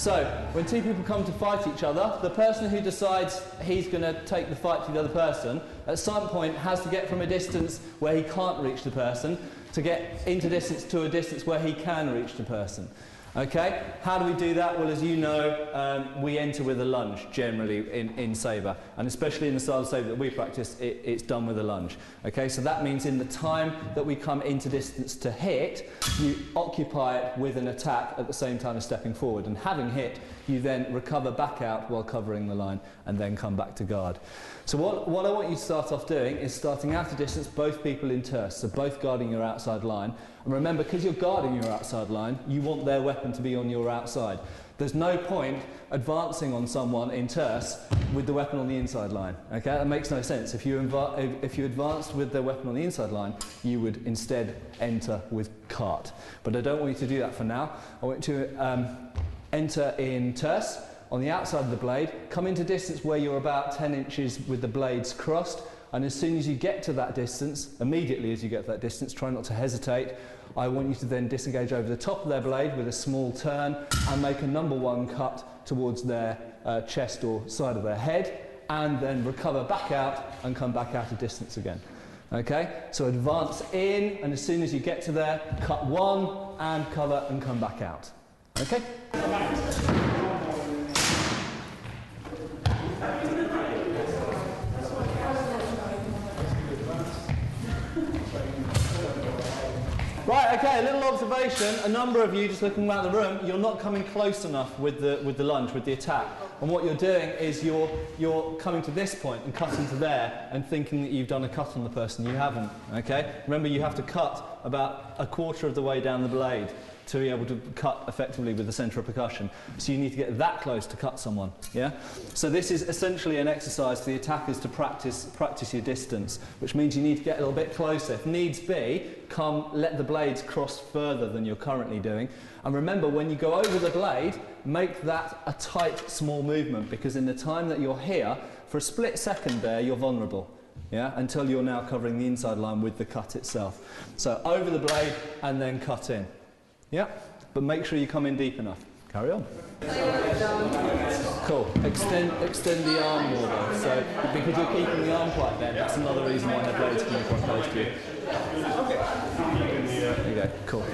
So, when two people come to fight each other, the person who decides he's going to take the fight to the other person, at some point has to get from a distance where he can't reach the person to get into distance to a distance where he can reach the person. Okay, how do we do that? Well, as you know, we enter with a lunge generally in SABRE, and especially in the style of SABRE that we practice, it's done with a lunge. Okay, so that means in the time that we come into distance to hit, you occupy it with an attack at the same time as stepping forward, and having hit, you then recover back out while covering the line and then come back to guard. So what I want you to start off doing is starting out of distance, both people in terce, so both guarding your outside line. And remember, because you're guarding your outside line, you want their weapon to be on your outside. There's no point advancing on someone in terce with the weapon on the inside line. Okay, that makes no sense. If you advanced with their weapon on the inside line, you would instead enter with cart. But I don't want you to do that for now. I want you to enter in terce on the outside of the blade, come into distance where you're about 10 inches with the blades crossed, and as soon as you get to that distance, immediately as you get to that distance, try not to hesitate. I want you to then disengage over the top of their blade with a small turn and make a #1 cut towards their chest or side of their head, and then recover back out and come back out of distance again. Okay, so advance in, and as soon as you get to there, cut one and cover and come back out. Okay? Right, okay, a little observation. A number of you, just looking around the room, you're not coming close enough with the lunge, with the attack. And what you're doing is you're coming to this point and cutting to there and thinking that you've done a cut on the person. You haven't, okay? Remember, you have to cut about a quarter of the way down the blade to be able to cut effectively with the centre of percussion. So you need to get that close to cut someone, yeah? So this is essentially an exercise for the attackers to practice your distance, which means you need to get a little bit closer. If needs be, let the blades cross further than you're currently doing. And remember, when you go over the blade, make that a tight, small movement, because in the time that you're here, for a split second there, you're vulnerable. Yeah, until you're now covering the inside line with the cut itself. So over the blade and then cut in. Yeah, but make sure you come in deep enough. Carry on. Cool. Extend the arm more though. So because you're keeping the arm quite bent, that's another reason why the blades can be quite close to you. Okay. There you go. Cool.